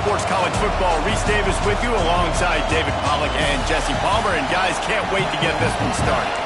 Sports College Football. Reese Davis with you alongside David Pollack and Jesse Palmer. And guys, can't wait to get this one started.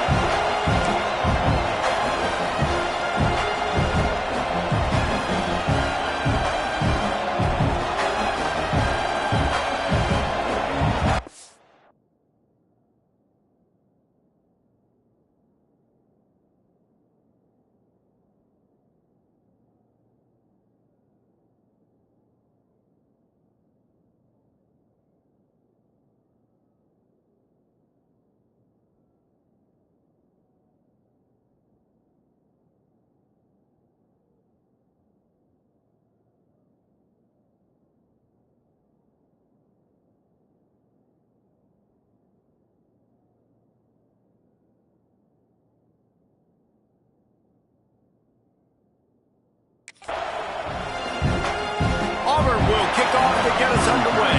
Auburn will kick off to get us underway.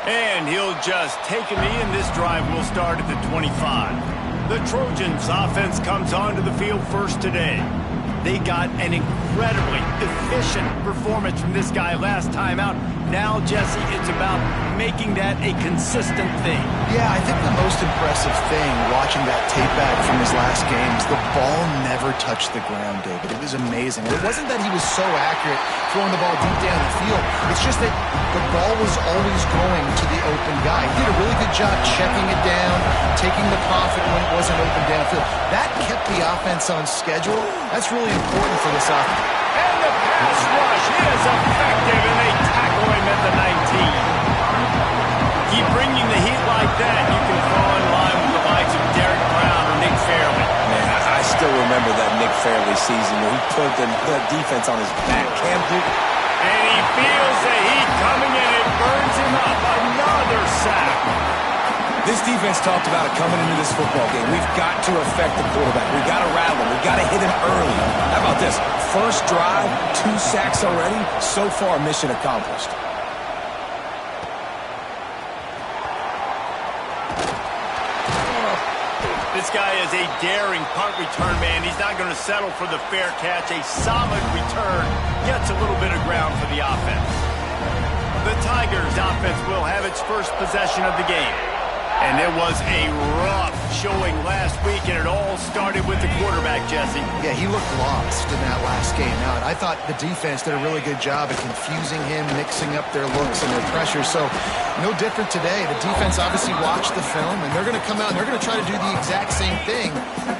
And he'll just take a knee, and this drive will start at the 25. The Trojans offense comes onto the field first today. They got an incredibly efficient performance from this guy last time out. Now, Jesse, it's about making that a consistent thing. Yeah, I think the most impressive thing watching that tape back from his last game is the ball never touched the ground, David. It was amazing. And it wasn't that he was so accurate throwing the ball deep down the field. It's just that the ball was always going to the open guy. He did a really good job checking it down, taking the profit when it wasn't open downfield. That kept the offense on schedule. That's really important for this offense. And the pass rush is effective, and they tackle him at the 19. Keep bringing the heat like that, you can fall in line with the likes of Derek Brown or Nick Fairley. Man, I still remember that Nick Fairley season where he put the defense on his back. Cam Newton. And he feels the heat coming in. It burns him up. Another sack. This defense talked about it coming into this football game. We've got to affect the quarterback. We've got to rattle him. We've got to hit him early. How about this? First drive, 2 sacks already. So far, mission accomplished. This guy is a daring punt return man. He's not going to settle for the fair catch. A solid return gets a little bit of ground for the offense. The Tigers offense will have its first possession of the game. And it was a rough showing last week, and it all started with the quarterback, Jesse. Yeah, he looked lost in that last game. Now, I thought the defense did a really good job of confusing him, mixing up their looks and their pressure. So, no different today. The defense obviously watched the film, and they're going to come out and they're going to try to do the exact same thing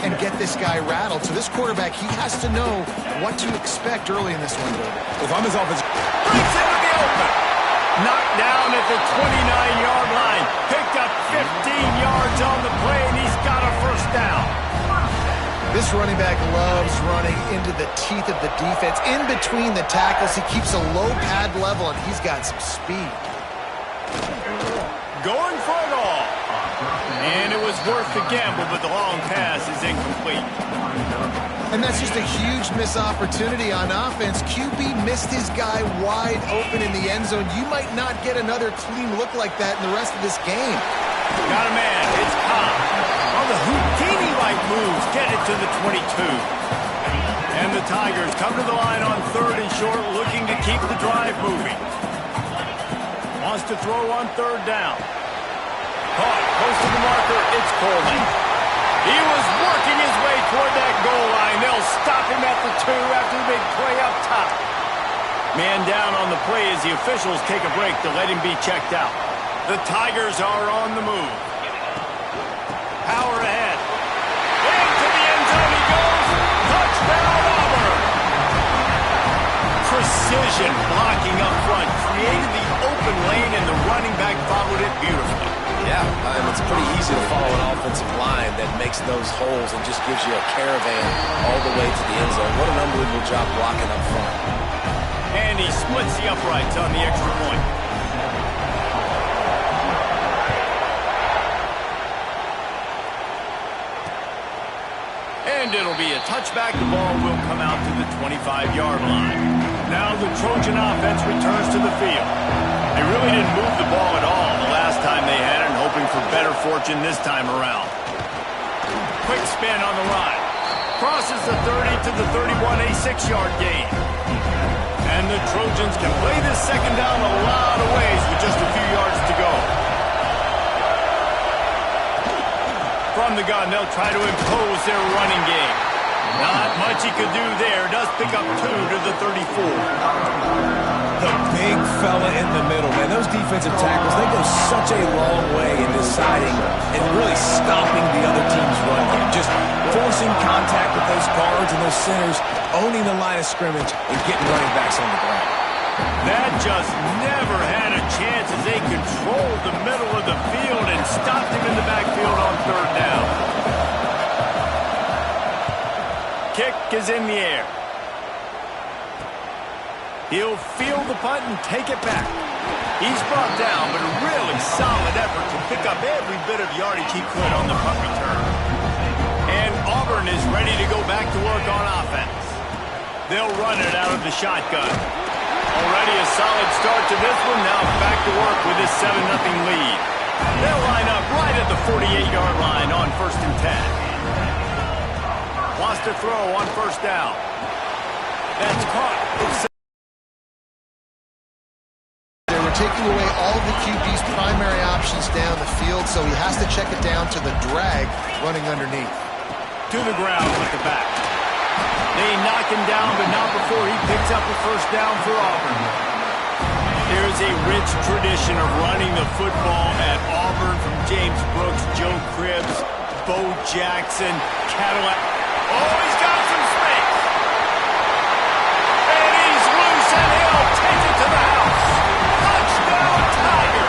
and get this guy rattled. So this quarterback, he has to know what to expect early in this one, David. If I'm his offense, breaks into the open. Knocked down at the 29-yard line. Picked up 15 yards on the play, and he's got a first down. This running back loves running into the teeth of the defense. In between the tackles, he keeps a low pad level, and he's got some speed. Going for it all. And it was worth the gamble, but the long pass is incomplete. And that's just a huge missed opportunity on offense. QB missed his guy wide open in the end zone. You might not get another clean look like that in the rest of this game. Got a man. It's Cobb. On the Houdini-like moves, get it to the 22. And the Tigers come to the line on 3rd and short, looking to keep the drive moving. Wants to throw on 3rd down. Caught close to the marker. It's Coleman. He was working his way toward that goal line. They'll stop him at the 2 after the big play up top. Man down on the play as the officials take a break to let him be checked out. The Tigers are on the move. Power ahead. Into the end zone he goes. Touchdown Auburn. Precision blocking up front. Created the open lane and the running back followed it beautifully. Yeah, it's pretty easy to follow an offensive line that makes those holes and just gives you a caravan all the way to the end zone. What an unbelievable job blocking up front. And he splits the uprights on the extra point. And it'll be a touchback. The ball will come out to the 25-yard line. Now the Trojan offense returns to the field. They really didn't move the ball at all the last time they had it, and hoping for better fortune this time around. quick spin on the run. Crosses the 30 to the 31, a 6-yard gain. And the Trojans can play this second down a lot of ways with just a few yards to go. From the gun, they'll try to impose their running game. Not much he could do there. Does pick up 2 to the 34. The big fella in the middle, man. Those defensive tackles, they go such a long way in deciding and really stopping the other team's run game. Just forcing contact with those guards and those centers, owning the line of scrimmage, and getting running backs on the ground. That just never had a chance as they controlled the middle of the field and stopped him in the backfield on 3rd down. Kick is in the air. He'll field the punt and take it back. He's brought down, but a really solid effort to pick up every bit of yardage he could on the punt return. And Auburn is ready to go back to work on offense. They'll run it out of the shotgun. Already a solid start to this one. Now back to work with this 7-0 lead. They'll line up right at the 48-yard line on 1st and 10. Wants to throw on 1st down. That's caught. They were taking away all of the QB's primary options down the field, so he has to check it down to the drag running underneath. To the ground with the back. They knock him down, but not before he picks up a 1st down for Auburn. There's a rich tradition of running the football at Auburn from James Brooks, Joe Cribbs, Bo Jackson, Cadillac. Oh, he's got some space. And he's loose, and he'll take it to the house. Touchdown, Tiger.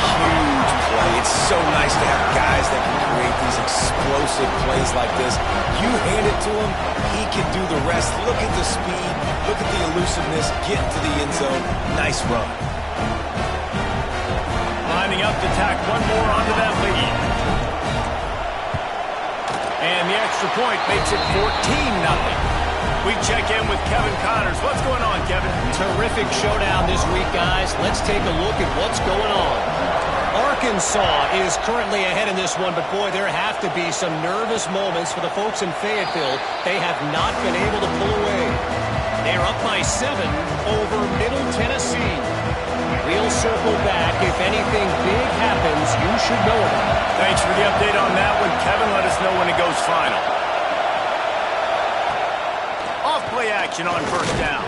Huge play. It's so nice to have guys that can create these explosive plays like this. You hand it to him, he can do the rest. Look at the speed, look at the elusiveness, get into the end zone. Nice run. Lining up to tack one more onto that lead. And the extra point makes it 14-0. We check in with Kevin Connors. What's going on, Kevin? Terrific showdown this week, guys. Let's take a look at what's going on. Arkansas is currently ahead in this one, but boy, there have to be some nervous moments for the folks in Fayetteville. They have not been able to pull away. They're up by 7 over Middle Tennessee. We'll circle back. If anything big happens, you should know about it. Thanks for the update on that one, Kevin. Let us know when it goes final. Off-play action on 1st down.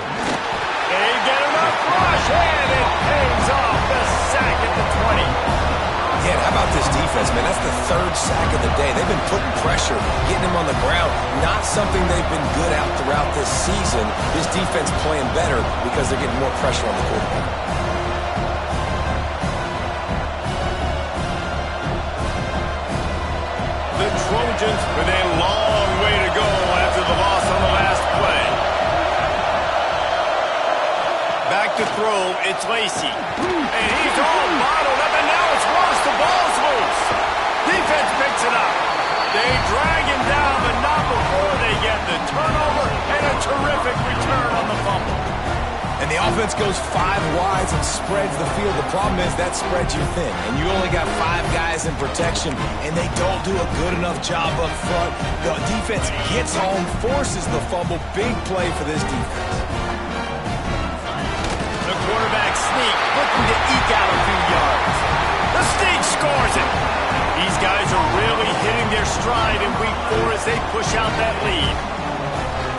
They get enough rush, and it pays off the sack at the 20. Yeah, how about this defense, man? That's the 3rd sack of the day. They've been putting pressure, getting him on the ground. Not something they've been good at throughout this season. This defense playing better because they're getting more pressure on the quarterback. The Trojans with a long way to go after the loss on the last play. Back to throw, it's Lacey. And he's all bottled up, and now it's worse. The ball's loose. Defense picks it up. They drag him down, but not before they get the turnover and a terrific return on the fumble. And the offense goes 5 wides and spreads the field. The problem is that spreads you thin, and you only got 5 guys in protection, and they don't do a good enough job up front. The defense gets home, forces the fumble. Big play for this defense. The quarterback sneak, looking to eke out a few yards. The sneak scores it. These guys are really hitting their stride in week 4 as they push out that lead.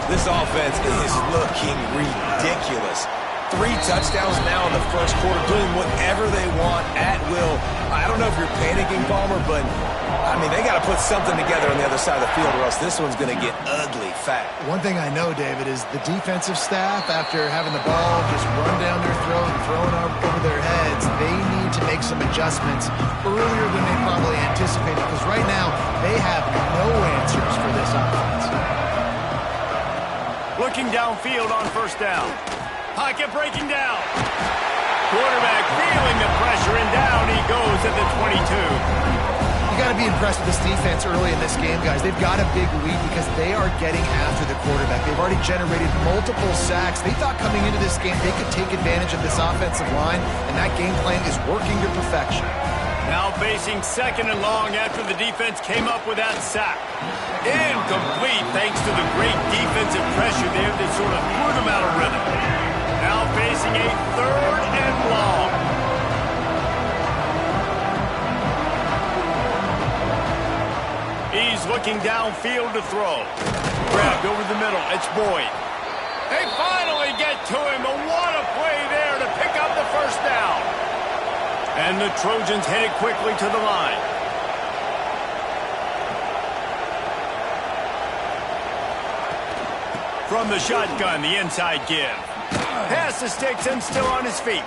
This offense is looking ridiculous. 3 touchdowns now in the first quarter, doing whatever they want at will. I don't know if you're panicking, Palmer, but, I mean, they got to put something together on the other side of the field or else this one's going to get ugly fast. One thing I know, David, is the defensive staff, after having the ball just run down their throat and thrown over their heads, they need to make some adjustments earlier than they probably anticipated, because right now they have no answers for this offense. Looking downfield on 1st down. Pocket breaking down. Quarterback feeling the pressure, and down he goes at the 22. You got to be impressed with this defense early in this game, guys. They've got a big lead because they are getting after the quarterback. They've already generated multiple sacks. They thought coming into this game they could take advantage of this offensive line, and that game plan is working to perfection. Now facing second and long after the defense came up with that sack. Incomplete thanks to the great defensive pressure there that sort of threw them out of rhythm. Now facing a third and long. He's looking downfield to throw. Grabbed over the middle. It's Boyd. They finally get to him. But what a play there to pick up the first down. And the Trojans headed quickly to the line. From the shotgun, the inside give. Pass the sticks and still on his feet.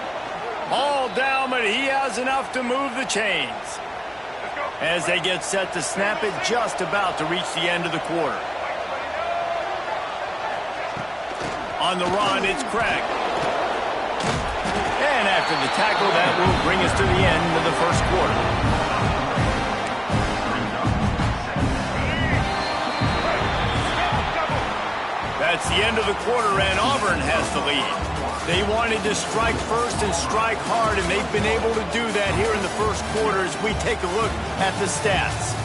All down, but he has enough to move the chains. As they get set to snap it, just about to reach the end of the quarter. On the run, it's Craig. And after the tackle, that will bring us to the end of the first quarter. That's the end of the quarter, and Auburn has the lead. They wanted to strike first and strike hard, and they've been able to do that here in the first quarter as we take a look at the stats.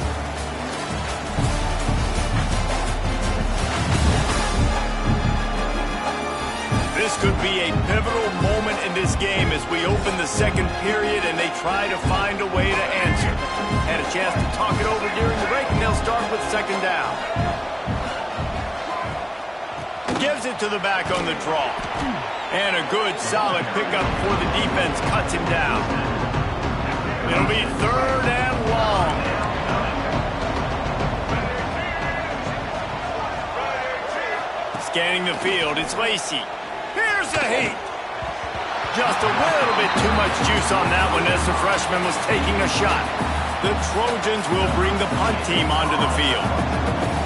This could be a pivotal moment in this game as we open the second period and they try to find a way to answer. Had a chance to talk it over during the break, and they'll start with second down. Gives it to the back on the draw. And a good, solid pickup before the defense cuts him down. It'll be third and long. Scanning the field, it's Lacey. Here's the heat. Just a little bit too much juice on that one as the freshman was taking a shot. The Trojans will bring the punt team onto the field.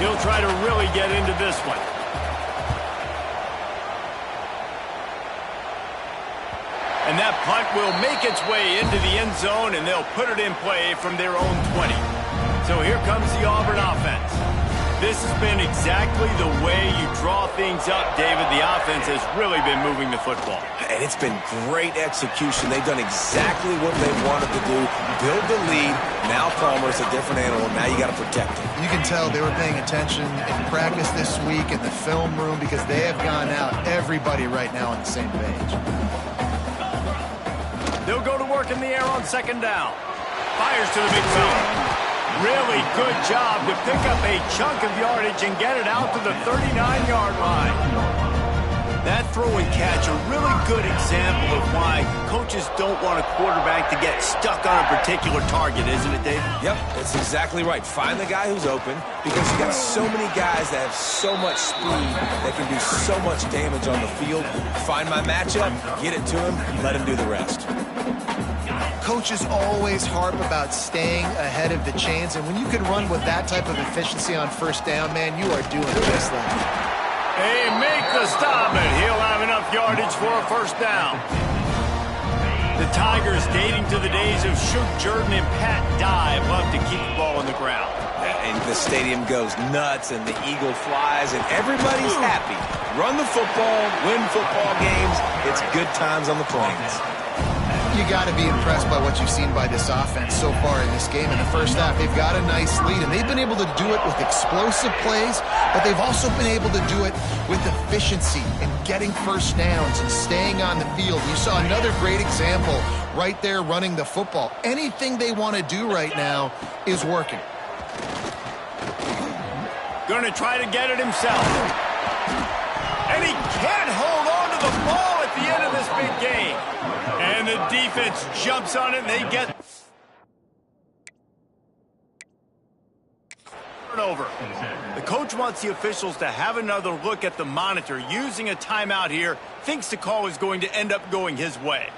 He'll try to really get into this one. And that punt will make its way into the end zone, and they'll put it in play from their own 20. So here comes the Auburn offense. This has been exactly the way you draw things up, David. The offense has really been moving the football. And it's been great execution. They've done exactly what they wanted to do. Build the lead. Now Palmer's a different animal. Now you got to protect him. You can tell they were paying attention in practice this week in the film room because they have gone out, everybody right now on the same page. They'll go to work in the air on second down. Fires to the big zone. Really good job to pick up a chunk of yardage and get it out to the 39-yard line. That throw and catch, a really good example of why coaches don't want a quarterback to get stuck on a particular target, isn't it, Dave? Yep, that's exactly right. Find the guy who's open because you got so many guys that have so much speed that can do so much damage on the field. Find my matchup, get it to him, let him do the rest. Coaches always harp about staying ahead of the chains, and when you can run with that type of efficiency on first down, man, you are doing just that. They make the stop, and he'll have enough yardage for a first down. The Tigers, dating to the days of Shug Jordan and Pat Dye, love to keep the ball on the ground. And the stadium goes nuts, and the eagle flies, and everybody's happy. Run the football, win football games. It's good times on the plains. You got to be impressed by what you've seen by this offense so far in this game. In the first half, they've got a nice lead, and they've been able to do it with explosive plays, but they've also been able to do it with efficiency and getting first downs and staying on the field. You saw another great example right there running the football. Anything they want to do right now is working. Going to try to get it himself. And he can't hold on to the ball at the end of this big game. And the defense jumps on it, and they get turnover. The coach wants the officials to have another look at the monitor using a timeout here. Thinks the call is going to end up going his way.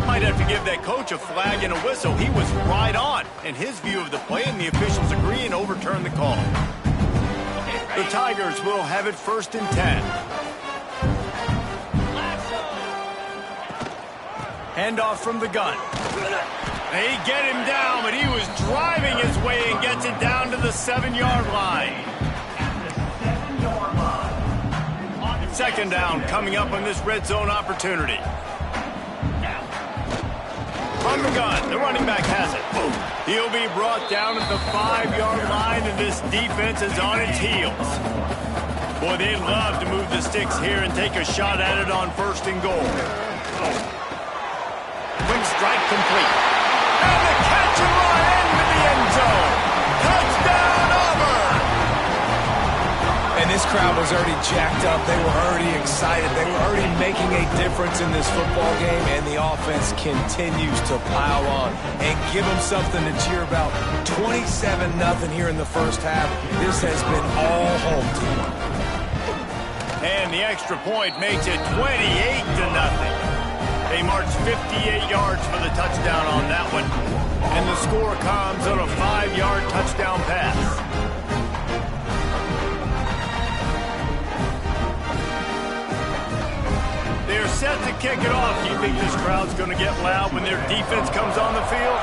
Might have to give that coach a flag and a whistle. He was right on in his view of the play, and the officials agree and overturn the call. The Tigers will have it first and 10. Handoff from the gun. They get him down, but he was driving his way and gets it down to the 7-yard line. Second down coming up on this red zone opportunity. From the gun, the running back has it. He'll be brought down at the 5-yard line, and this defense is on its heels. Boy, they'd love to move the sticks here and take a shot at it on 1st and goal. Quick strike complete. And the catch and run into the end zone. Touchdown, Auburn! And this crowd was already jacked up. They were already excited. They were already making a difference in this football game, and the offense continues to pile on and give them something to cheer about. 27-0 here in the first half. This has been all home team. And the extra point makes it 28-0. They marched 58 yards for the touchdown on that one. And the score comes on a 5-yard touchdown pass. They're set to kick it off. Do you think this crowd's going to get loud when their defense comes on the field?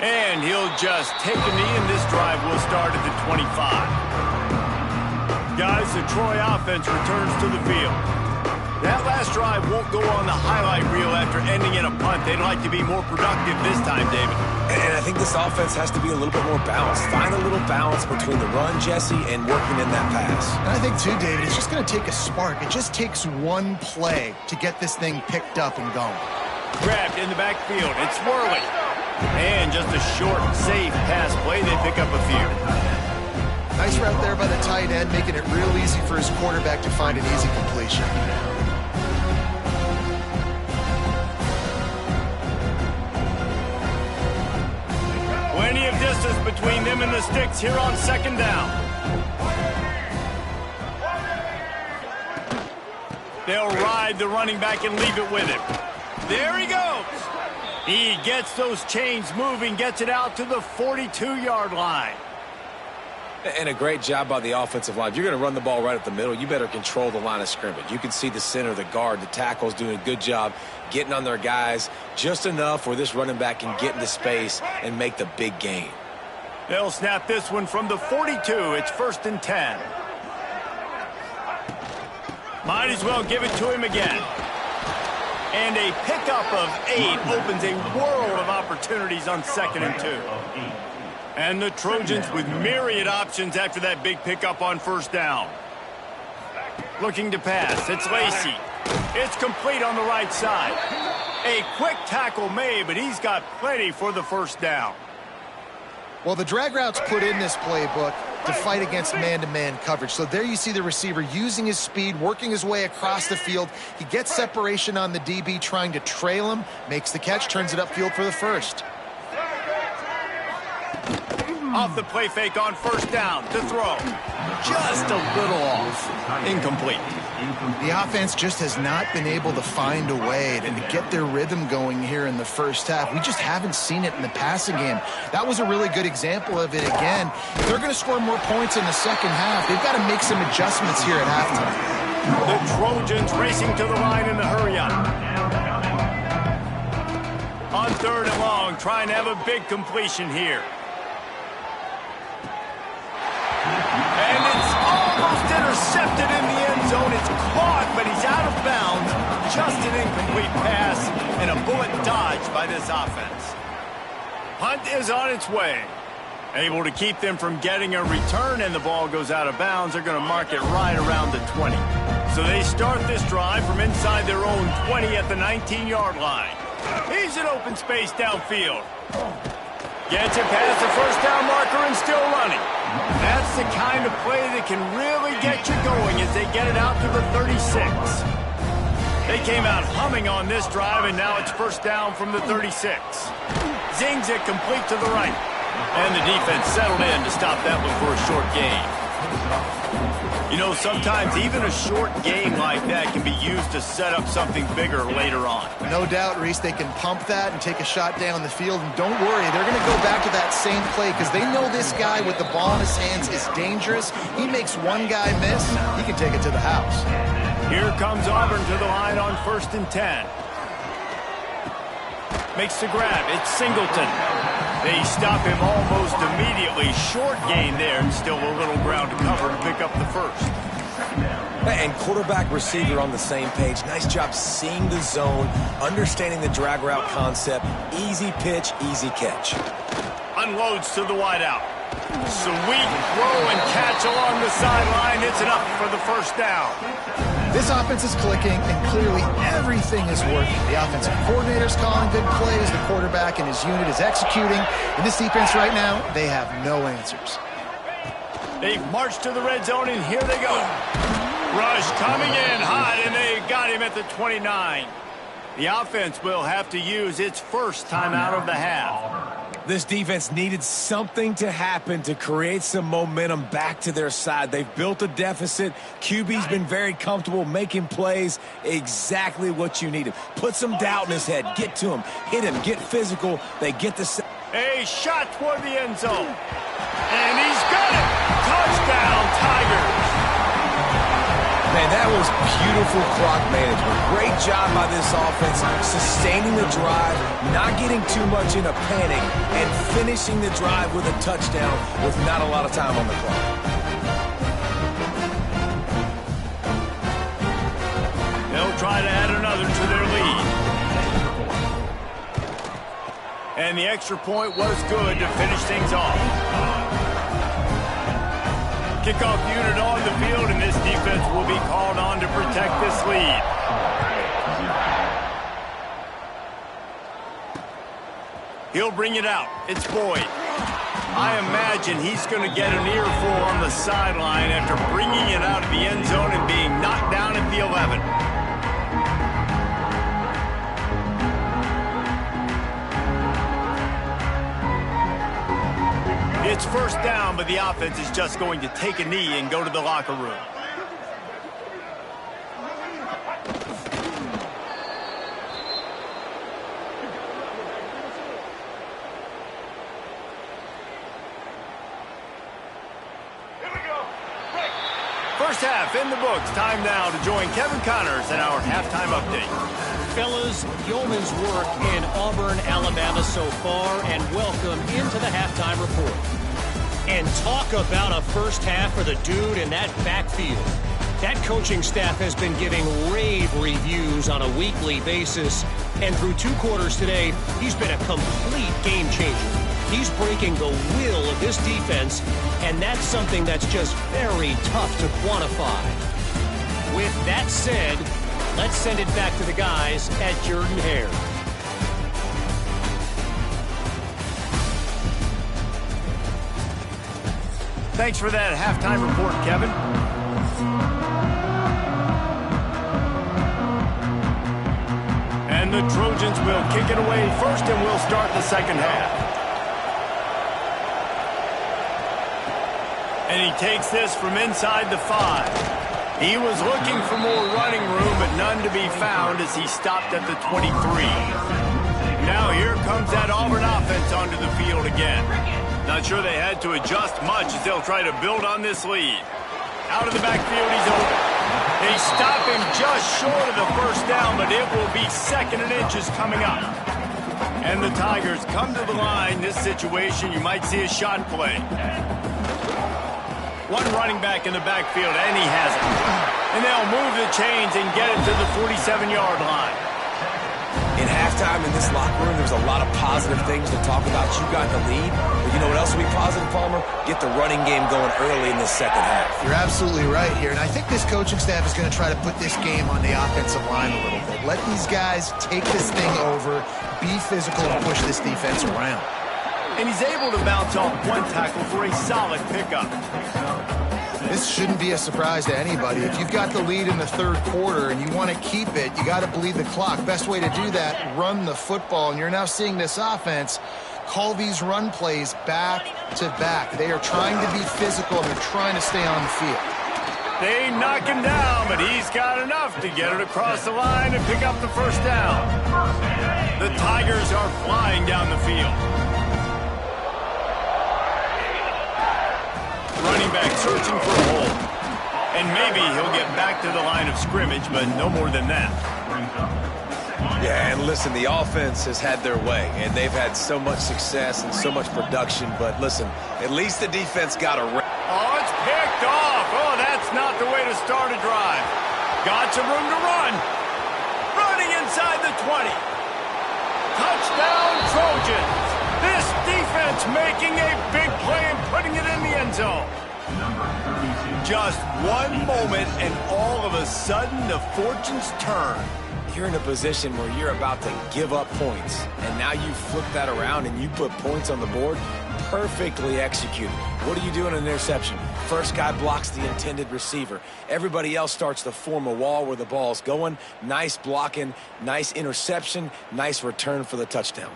And he'll just take a knee, and this drive will start at the 25. Guys, the Troy offense returns to the field. That last drive won't go on the highlight reel after ending in a punt. They'd like to be more productive this time, David. And I think this offense has to be a little bit more balanced. Find a little balance between the run, Jesse, and working in that pass. And I think, too, David, it's just going to take a spark. It just takes one play to get this thing picked up and going. Grabbed in the backfield. It's Worley. And just a short, safe pass play. They pick up a few. Nice route there by the tight end, making it real easy for his quarterback to find an easy completion. Plenty of distance between them and the sticks here on 2nd down. They'll ride the running back and leave it with him. There he goes. He gets those chains moving, gets it out to the 42-yard line. And a great job by the offensive line. If you're going to run the ball right up the middle, you better control the line of scrimmage. You can see the center, the guard, the tackles doing a good job getting on their guys just enough where this running back can get into space and make the big gain. They'll snap this one from the 42. It's 1st and 10. Might as well give it to him again. And a pickup of 8 opens a world of opportunities on 2nd and 2. And the Trojans with myriad options after that big pickup on 1st down. Looking to pass. It's Lacy. It's complete on the right side. A quick tackle made, but he's got plenty for the 1st down. Well, the drag route's put in this playbook to fight against man-to-man coverage. So there you see the receiver using his speed, working his way across the field. He gets separation on the DB, trying to trail him, makes the catch, turns it upfield for the 1st. Off the play fake on 1st down to throw. Just a little off. Incomplete. The offense just has not been able to find a way to get their rhythm going here in the first half. We just haven't seen it in the passing game. That was a really good example of it again. If they're going to score more points in the second half, they've got to make some adjustments here at halftime. The Trojans racing to the line in the hurry-up. On 3rd and long, trying to have a big completion here. And it's almost intercepted in the end zone. It's caught, but he's out of bounds. Just an incomplete pass and a bullet dodged by this offense. Punt is on its way. Able to keep them from getting a return, and the ball goes out of bounds. They're going to mark it right around the 20. So they start this drive from inside their own 20 at the 19-yard line. He's in open space downfield. Gets it past the 1st down marker and still running. That's the kind of play that can really get you going as they get it out to the 36. They came out humming on this drive, and now it's 1st down from the 36. Zings it complete to the right. And the defense settled in to stop that one for a short gain. You know, sometimes even a short game like that can be used to set up something bigger later on. No doubt, Reese, they can pump that and take a shot down the field. And don't worry, they're going to go back to that same play because they know this guy with the ball in his hands is dangerous. He makes one guy miss, he can take it to the house. Here comes Auburn to the line on 1st and 10. Makes the grab. It's Singleton. They stop him almost immediately. Short gain there, and still a little ground to cover to pick up the first. And quarterback receiver on the same page. Nice job seeing the zone, understanding the drag route concept. Easy pitch, easy catch. Unloads to the wideout. Sweet throw and catch along the sideline. It's enough for the first down. This offense is clicking, and clearly everything is working. The offensive coordinator's calling good plays. The quarterback and his unit is executing. In this defense right now, they have no answers. They've marched to the red zone, and here they go. Rush coming in hot, and they got him at the 29. The offense will have to use its first timeout of the half. This defense needed something to happen to create some momentum back to their side. They've built a deficit. QB's been very comfortable making plays. Exactly what you needed. Put some doubt in his head. Get to him. Hit him. Get physical. They get the... A shot toward the end zone. And he's got it. Touchdown, Tigers. Man, that was beautiful clock management. Great job by this offense, sustaining the drive, not getting too much in a panic, and finishing the drive with a touchdown with not a lot of time on the clock. They'll try to add another to their lead. And the extra point was good to finish things off. Kickoff unit on the field, and this defense will be called on to protect this lead. He'll bring it out. It's Boyd. I imagine he's going to get an earful on the sideline after bringing it out of the end zone and being knocked down at the 11. It's first down, but the offense is just going to take a knee and go to the locker room. First half in the books. Time now to join Kevin Connors in our halftime update. Fellas, yeoman's work in Auburn, Alabama so far, and welcome into the halftime report. And talk about a first half for the dude in that backfield. That coaching staff has been giving rave reviews on a weekly basis, and through 2 quarters today, he's been a complete game changer. He's breaking the will of this defense, and that's something that's just very tough to quantify. With that said, let's send it back to the guys at Jordan-Hare. Thanks for that halftime report, Kevin. And the Trojans will kick it away first, and we'll start the second half. And he takes this from inside the 5. He was looking for more running room, but none to be found as he stopped at the 23. Now here comes that Auburn offense onto the field again. Not sure they had to adjust much as they'll try to build on this lead. Out of the backfield, he's open. They stop him just short of the first down, but it will be 2nd and inches coming up. And the Tigers come to the line. This situation, you might see a shot play. One running back in the backfield, and he has it. And they'll move the chains and get it to the 47-yard line. In halftime in this locker room, there's a lot of positive things to talk about. You got the lead, but you know what else will be positive, Palmer? Get the running game going early in the second half. You're absolutely right here, and I think this coaching staff is going to try to put this game on the offensive line a little bit. Let these guys take this thing over, be physical, and push this defense around. And he's able to bounce off one tackle for a solid pickup. This shouldn't be a surprise to anybody. If you've got the lead in the 3rd quarter and you want to keep it, you got to bleed the clock. Best way to do that, run the football. And you're now seeing this offense call these run plays back to back. They are trying to be physical, and they're trying to stay on the field. They knock him down, but he's got enough to get it across the line and pick up the first down. The Tigers are flying down the field. Running back searching for a hole. And maybe he'll get back to the line of scrimmage, but no more than that. Yeah, and listen, the offense has had their way, and they've had so much success and so much production. But listen, at least the defense got a... Oh, it's picked off. Oh, that's not the way to start a drive. Got some room to run. Running inside the 20. Touchdown, Trojans. This defense making a big play and putting it in the end zone. Just one moment, and all of a sudden, the fortunes turn. You're in a position where you're about to give up points, and now you flip that around and you put points on the board. Perfectly executed. What do you do in an interception? First guy blocks the intended receiver. Everybody else starts to form a wall where the ball's going. Nice blocking, nice interception, nice return for the touchdown.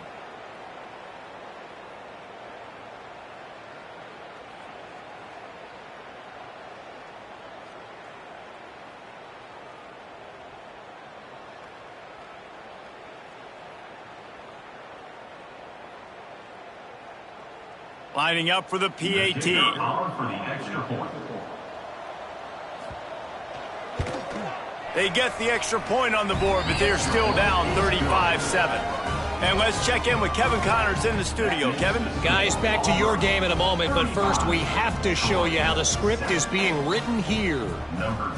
Lining up for the PAT. They get the extra point on the board, but they're still down 35-7. And let's check in with Kevin Connors in the studio. Kevin? Guys, back to your game in a moment, but first we have to show you how the script is being written here.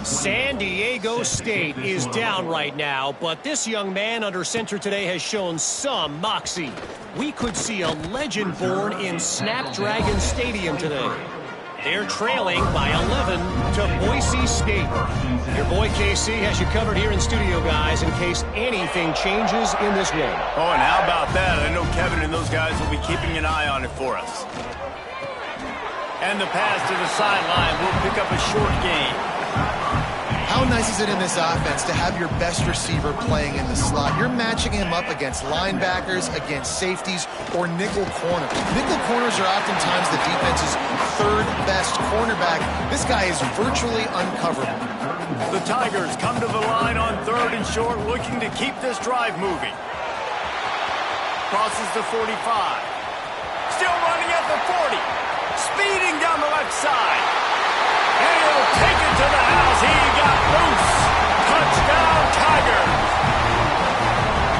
San Diego State is down right now, but this young man under center today has shown some moxie. We could see a legend born in Snapdragon Stadium today. They're trailing by 11 to Boise State. Your boy KC has you covered here in studio, guys, in case anything changes in this one. Oh, and how about that? I know Kevin and those guys will be keeping an eye on it for us. And the pass to the sideline will pick up a short gain. How nice is it in this offense to have your best receiver playing in the slot? You're matching him up against linebackers, against safeties, or nickel corners. Nickel corners are oftentimes the defense's third best cornerback. This guy is virtually uncoverable. The Tigers come to the line on 3rd and short, looking to keep this drive moving. Crosses the 45. Still running at the 40. Speeding down the left side. And he'll take it to the house. He got loose. Touchdown, Tigers.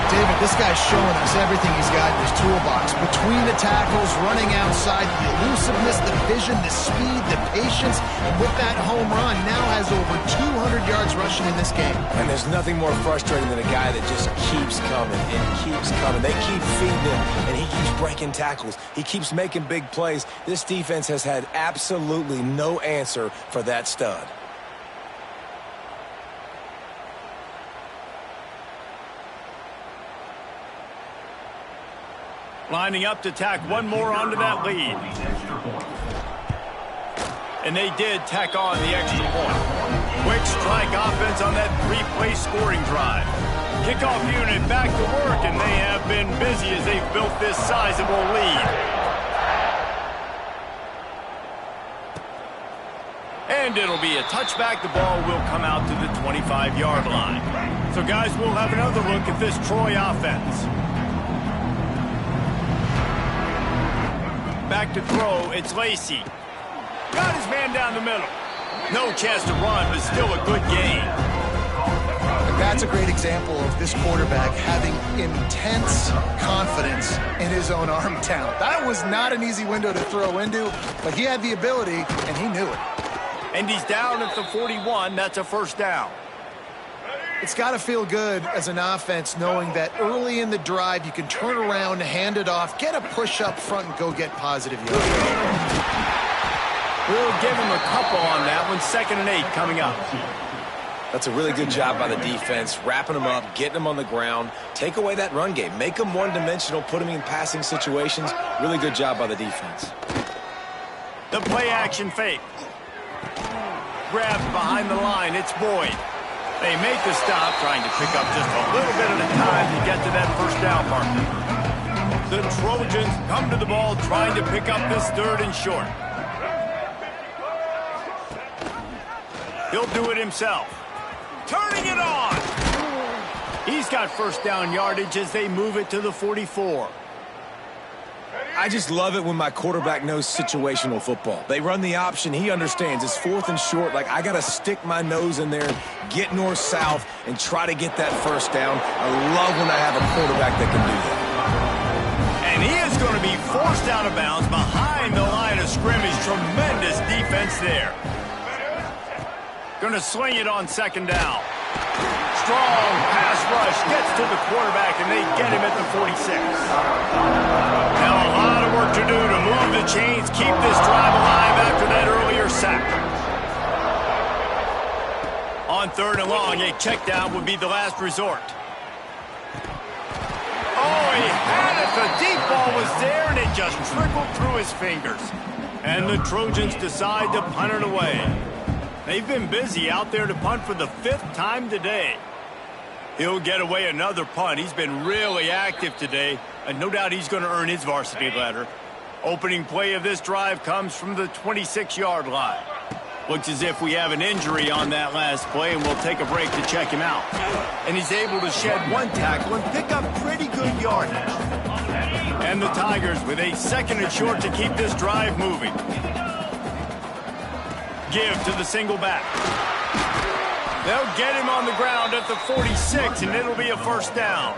David, this guy's showing us everything he's got in his toolbox. Between the tackles, running outside, the elusiveness, the vision, the speed, the patience, and with that home run, now has over 200 yards rushing in this game. And there's nothing more frustrating than a guy that just keeps coming and keeps coming. They keep feeding him, and he keeps breaking tackles. He keeps making big plays. This defense has had absolutely no answer for that stud. Lining up to tack one more onto that lead. And they did tack on the extra point. Quick strike offense on that 3-play scoring drive. Kickoff unit back to work, and they have been busy as they've built this sizable lead. And it'll be a touchback. The ball will come out to the 25-yard line. So, guys, we'll have another look at this Troy offense. Back to throw, it's Lacey. Got his man down the middle. No chance to run, but still a good gain. And that's a great example of this quarterback having intense confidence in his own arm talent. That was not an easy window to throw into, but he had the ability, and he knew it. And he's down at the 41. That's a first down. It's got to feel good as an offense knowing that early in the drive you can turn around, hand it off, get a push up front, and go get positive yards. We'll give him a couple on that one. 2nd and 8 coming up. That's a really good job by the defense, wrapping them up, getting them on the ground. Take away that run game. Make them one-dimensional, put them in passing situations. Really good job by the defense. The play-action fake. Grabbed behind the line. It's Boyd. They make the stop, trying to pick up just a little bit at a time to get to that first down marker. The Trojans come to the ball, trying to pick up this 3rd and short. He'll do it himself. Turning it on. He's got first down yardage as they move it to the 44. I just love it when my quarterback knows situational football. They run the option. He understands. It's 4th and short. Like, I got to stick my nose in there, get north-south, and try to get that first down. I love when I have a quarterback that can do that. And he is going to be forced out of bounds behind the line of scrimmage. Tremendous defense there. Going to sling it on 2nd down. Strong pass rush gets to the quarterback, and they get him at the 46. Now a lot of work to do to move the chains, keep this drive alive after that earlier sack. On 3rd and long, a check down would be the last resort. Oh, he had it. The deep ball was there, and it just trickled through his fingers. And the Trojans decide to punt it away. They've been busy out there to punt for the 5th time today. He'll get away another punt. He's been really active today, and no doubt he's going to earn his varsity letter. Opening play of this drive comes from the 26-yard line. Looks as if we have an injury on that last play, and we'll take a break to check him out. And he's able to shed 1 tackle and pick up pretty good yardage. And the Tigers with a 2nd and short to keep this drive moving. Give to the single back. They'll get him on the ground at the 46, and it'll be a 1st down.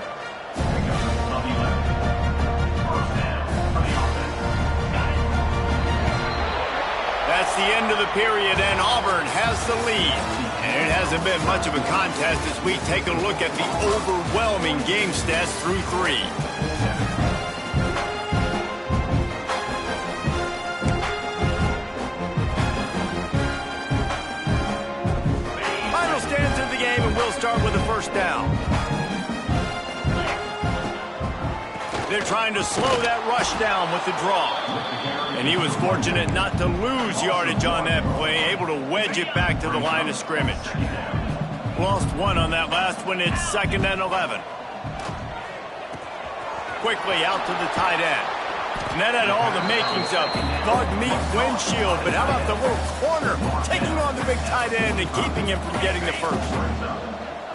That's the end of the period, and Auburn has the lead. And it hasn't been much of a contest as we take a look at the overwhelming game stats through 3. We'll start with a 1st down. They're trying to slow that rush down with the draw. And he was fortunate not to lose yardage on that play, able to wedge it back to the line of scrimmage. Lost 1 on that last one. It's 2nd and 11. Quickly out to the tight end. And that had all the makings of dog meat windshield, but how about the little corner taking on the big tight end and keeping him from getting the first?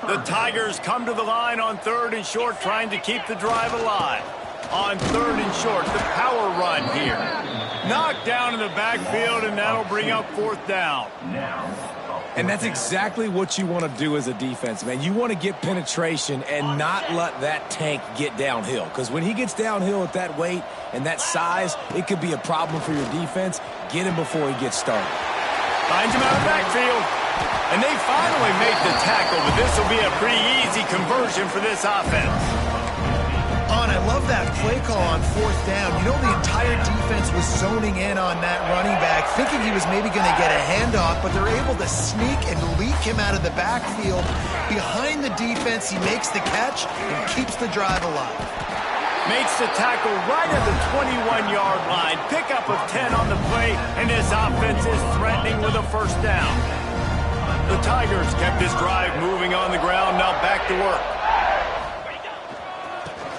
The Tigers come to the line on 3rd and short, trying to keep the drive alive. On 3rd and short, the power run here. Knocked down in the backfield, and that'll bring up 4th down. And that's exactly what you want to do as a defense, man. You want to get penetration and not let that tank get downhill. Because when he gets downhill at that weight and that size, it could be a problem for your defense. Get him before he gets started. Finds him out of the backfield. And they finally make the tackle, but this will be a pretty easy conversion for this offense. And I love that play call on 4th down. You know, the entire defense was zoning in on that running back, thinking he was maybe going to get a handoff, but they're able to sneak and leak him out of the backfield. Behind the defense, he makes the catch and keeps the drive alive. Makes the tackle right at the 21-yard line. Pickup of 10 on the play, and this offense is threatening with a 1st down. The Tigers kept this drive moving on the ground, now back to work.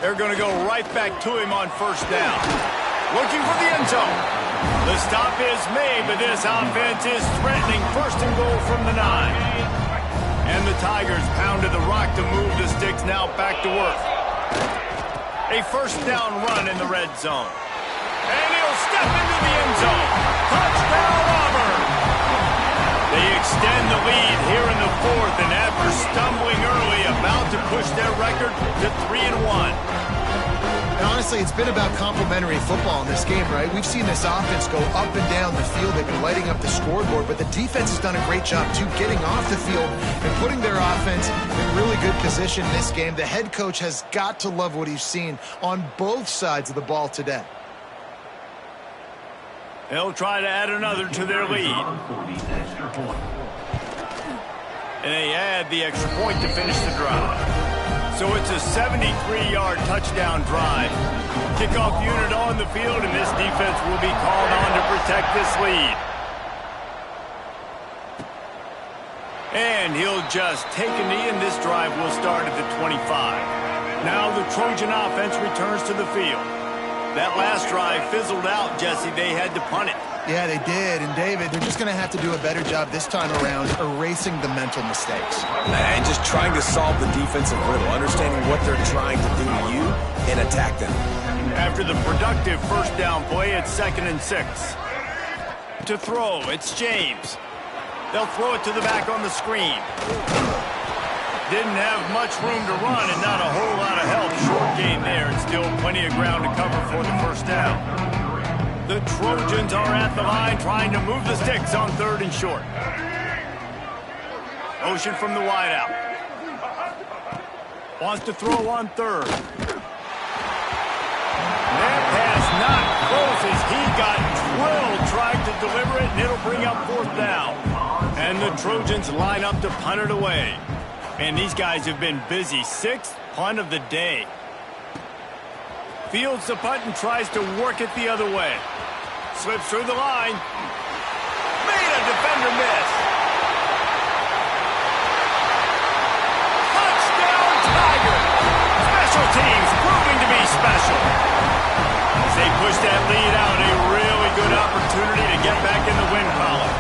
They're going to go right back to him on 1st down. Looking for the end zone. The stop is made, but this offense is threatening 1st and goal from the 9. And the Tigers pounded the rock to move the sticks, now back to work. A 1st down run in the red zone. And he'll step into the end zone. Touchdown, Auburn! They extend the lead here in the 4th, and after stumbling early, about to push their record to 3-1. And honestly, it's been about complementary football in this game, right? We've seen this offense go up and down the field. They've been lighting up the scoreboard, but the defense has done a great job, too, getting off the field and putting their offense in really good position in this game. The head coach has got to love what he's seen on both sides of the ball today. They'll try to add another to their lead. And they add the extra point to finish the drive. So it's a 73-yard touchdown drive. Kickoff unit on the field, and this defense will be called on to protect this lead. And he'll just take a knee, and this drive will start at the 25. Now the Trojan offense returns to the field. That last drive fizzled out, Jesse. They had to punt it. Yeah, they did. And, David, they're just going to have to do a better job this time around erasing the mental mistakes. And just trying to solve the defensive riddle, understanding what they're trying to do to you and attack them. After the productive first down play, it's 2nd and 6. To throw, it's James. They'll throw it to the back on the screen. Didn't have much room to run and not a whole lot of help. Short gain there and still plenty of ground to cover for the first down. The Trojans are at the line trying to move the sticks on 3rd and short. Motion from the wideout. Wants to throw on 3rd. That pass not close as he got drilled trying to deliver it, and it'll bring up 4th down. And the Trojans line up to punt it away. And these guys have been busy. 6th punt of the day. Fields the punt and tries to work it the other way. Slips through the line. Made a defender miss. Touchdown Tiger. Special teams proving to be special. As they push that lead out, a really good opportunity to get back in the win column.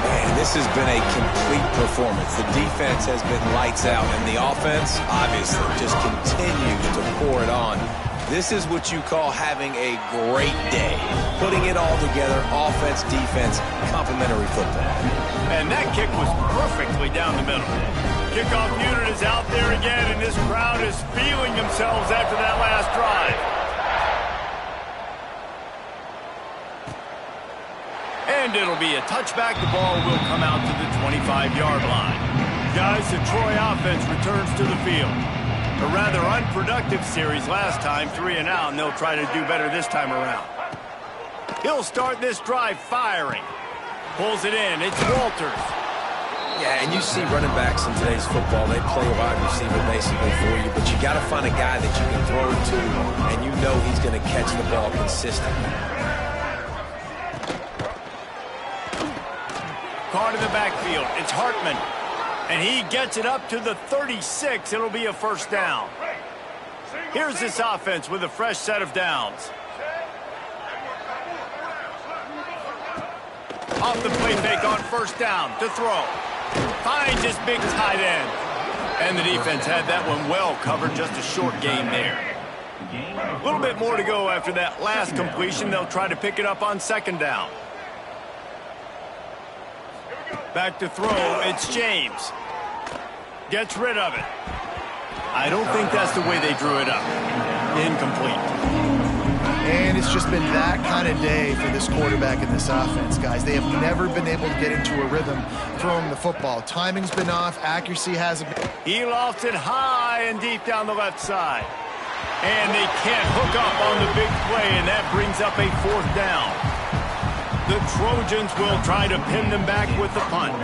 Man, this has been a complete performance. The defense has been lights out, and the offense, obviously, just continues to pour it on. This is what you call having a great day. Putting it all together, offense, defense, complementary football. And that kick was perfectly down the middle. Kickoff unit is out there again, and this crowd is feeling themselves after that last drive. And it'll be a touchback. The ball will come out to the 25-yard line. Guys, the Troy offense returns to the field. A rather unproductive series last time, 3 and out, and they'll try to do better this time around. He'll start this drive firing. Pulls it in. It's Walters. Yeah, and you see running backs in today's football, they play a wide receiver basically for you, but you got to find a guy that you can throw it to, and you know he's going to catch the ball consistently. Caught in the backfield. It's Hartman. And he gets it up to the 36. It'll be a first down. Here's this offense with a fresh set of downs. Off the play fake on first down to throw. Finds his big tight end. And the defense had that one well covered, just a short gain there. A little bit more to go after that last completion. They'll try to pick it up on 2nd down. Back to throw, it's James. Gets rid of it. I don't think that's the way they drew it up. Incomplete. And it's just been that kind of day for this quarterback and this offense, guys. They have never been able to get into a rhythm throwing the football. Timing's been off. Accuracy hasn't been. He lofts it high and deep down the left side. And they can't hook up on the big play, and that brings up a 4th down. The Trojans will try to pin them back with the punt.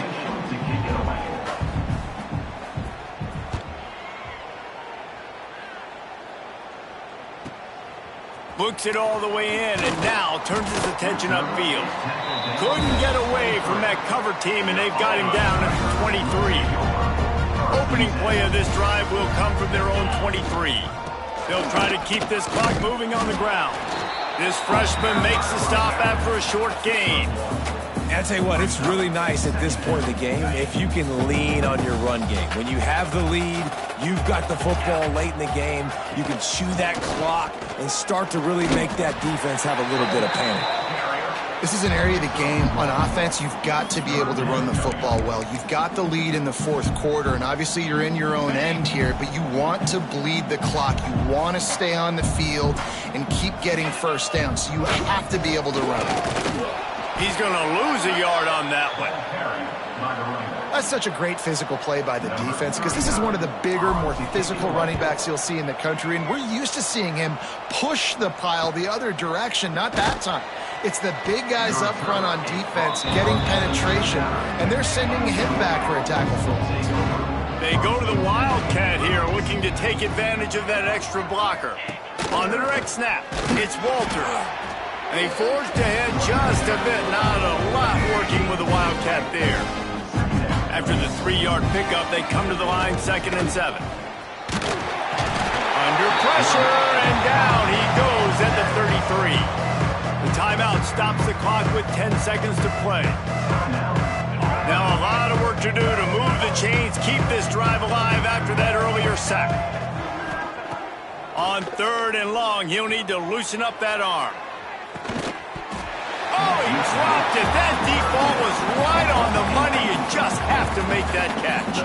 Looks it all the way in, and now turns his attention upfield. Couldn't get away from that cover team, and they've got him down at the 23. Opening play of this drive will come from their own 23. They'll try to keep this clock moving on the ground. This freshman makes the stop after a short gain. And I tell you what, it's really nice at this point in the game if you can lean on your run game. When you have the lead, you've got the football late in the game, you can chew that clock and start to really make that defense have a little bit of panic. This is an area of the game. On offense, you've got to be able to run the football well. You've got the lead in the 4th quarter, and obviously you're in your own end here, but you want to bleed the clock. You want to stay on the field and keep getting first down, so you have to be able to run. He's going to lose a yard on that one. That's such a great physical play by the defense because this is one of the bigger, more physical running backs you'll see in the country, and we're used to seeing him push the pile the other direction, not that time. It's the big guys up front on defense getting penetration, and they're sending him back for a tackle for loss. They go to the Wildcat here, looking to take advantage of that extra blocker. On the direct snap, it's Walter. And he forged ahead just a bit, not a lot working with the Wildcat there. After the 3-yard pickup, they come to the line 2nd and 7. Under pressure, and down he goes at the 33. The timeout stops the clock with 10 seconds to play. Now a lot of work to do to move the chains, keep this drive alive after that earlier sack. On 3rd and long, he'll need to loosen up that arm. Oh, he dropped it. That deep ball was right on the money. You just have to make that catch.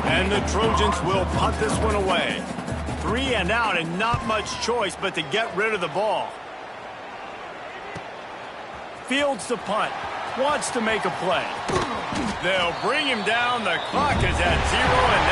And the Trojans will punt this one away. 3 and out and not much choice but to get rid of the ball. Fields the punt. Wants to make a play. They'll bring him down. The clock is at 0 and